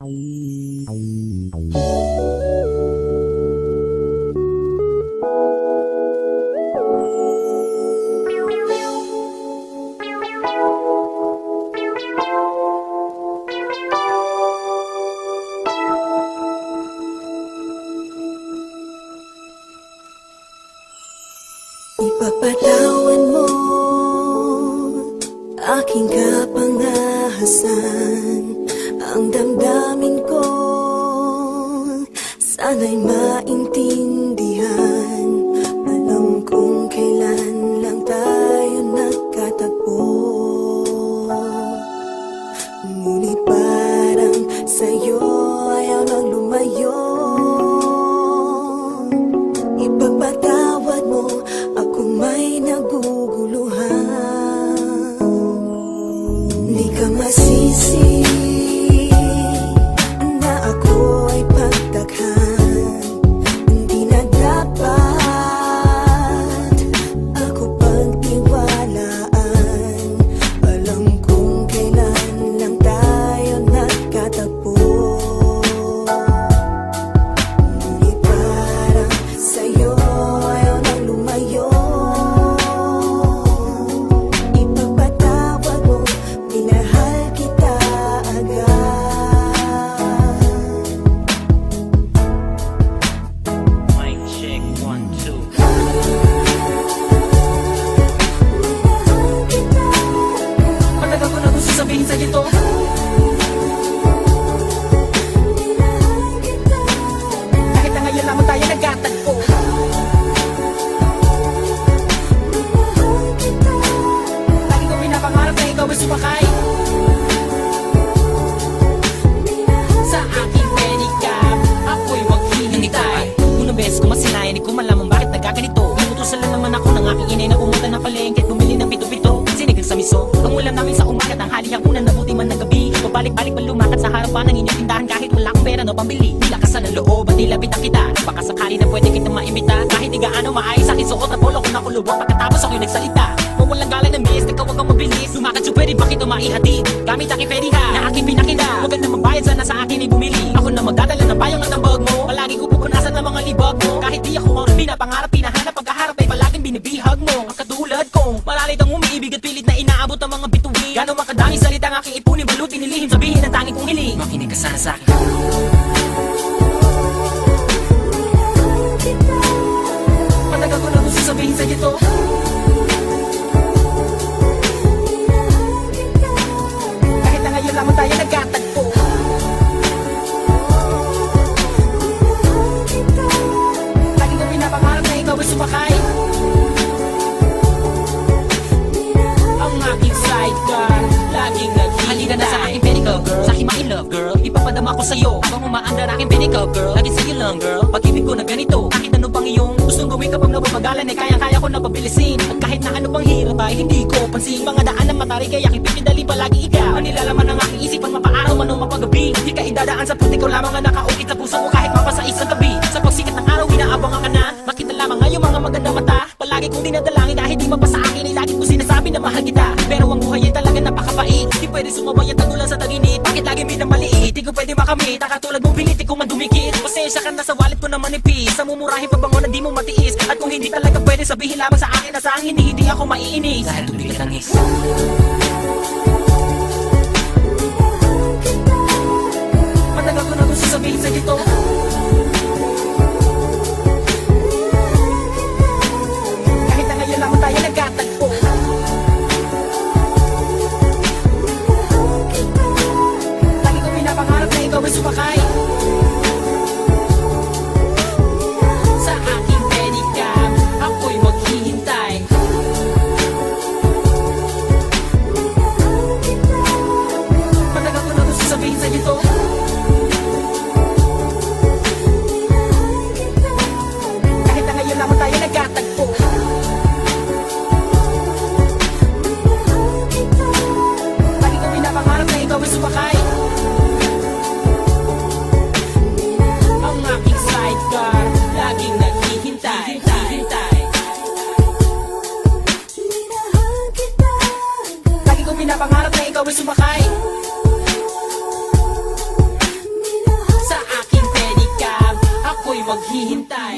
Ipapatawan mo aking kapangahasan, ang damdamin ko sana'y maintindihan. Alam kong kailan lang tayo nagkatagpo, ngunit parang sa'yo ayaw nang lumayo. Ipagpatawad mo akong may naguguluhan. Di ka masisi na ako ay pagdaghan. Hindi na dapat ako pagtiwalaan. Alam kong kailan lang tayo nagkatagpo, ngunit parang sa'yo ayaw nang lumayo. Ipagpatawad mo, minahal kita agad. Mic check, 1, 2. Matagal ko na gusto sabihin sa'yo to. Kahit na ngayon lamang tayo nagkatagpo. Lagi ko pinapangarap na ikaw ay sumakay sa aking pedicab. Ako'y maghihintay. Unang beses ko masinayan, di ko malaman bakit nagkaganito. Inutusan lang naman ako ng aking inay na pumunta ng palengke at bumili ng pito-pito, sinigang sa miso. Ang ulam namin sa umaga, tanghali, hapunan, nabuti man ng gabi. Pabalik-balik pa lumakad sa harapan ng inyong tindahan kahit wala akong pera na pambili. Di lakasan ng loob at nilapitan kita. Baka sakali na pwede kitang maimbita. Kahit di gaano maayos aking suot na polo ko nakulubot. Pagkatapos ako'y nagsalita, mawalang galang ng miss, ikaw wag kang mabilis. Lumakad so pwede ba kita maihatid? Gamit aking pediha na aking pinakita. Huwag ka na magbayad, sana sa akin ay bumili. Ako na magdadala ng bayong at ng bag mo. Palagi ko pupunasan ng mga libag mo. Kahit di ako ang pinapangarap, pinahanap, pagkaharap ay palaging binibihag mo. Ang katulad kong malalit ang umiibig at pilit na inaabot ang mga bituin. Gano'ng makadaming salita ang aking ipunin, balutin, nilihim, sabihin ang tanging kong hiling. Makinig ka sana sa'kin. Matagal ko na gusto sabihin sa'yo to. Kahit na ngayon lamang tayo nagkatagpo. Lagi ko pinapangarap na ikaw ay sumakay ang aking sidecar, laging naghihintay. Halika na sa aking pedicab, girl, sa aking my love, girl. Ipapadama ko sa'yo habang umaandar aking pedicab, girl. Lagi sa'yo lang, girl, pag-ibig ko na ganito. Kahit ano pang iyong gustong gawin kapag napapagalan, ay kaya-kaya ko na pabilisin. At kahit na ano pang hirap ay hindi ko pansin. Mga daan ng matari kaya aking pipidali palagi ikaw. Ang nilalaman ng aking isipan, mapaaraw man o mapagabi. Di ka idadaan sa puti ko lamang ang nakaukit sa puso mo kahit mapasa isang gabi. Sa pagsikat ng araw, inaabangan ka na. Makita lamang ngayong mga magandang mata. Palagi kong dinadalangin dahil di mapasa akin ay lagi ko sinasabi na mahal kita. Pero ang buhay ay talaga napakabait. Di pwede sumabay at tagulan sa taginit. Bakit lagi minamaliit? Di ko pwede makamit. Katulad mong pilit, di ko man dumikit. Pasensya ka na sa wallet ko na manipis. Sa mumurahin pabango na di mo matiis. At kung hindi talaga pwede, sabihin lamang sa akin na sa angin, hindi ako maiinis. Dahil tubig at langis. Matagal ko na gusto sabihin sa'yo to. Kahit na ngayon lamang tayo nagkatagpo. Lagi ko pinapangarap na ikaw ay sumakay sa aking pedicab. Ako'y maghihintay. Matagal ko na gusto sabihin sa'yo to. Kahit na ngayon lamang tayo nagkatagpo. Lagi ko pinapangarap na ikaw ay sumakay ang aking sidecar, laging naghihintay. Lagi ko pinapangarap na ikaw ay sumakay maghihintay.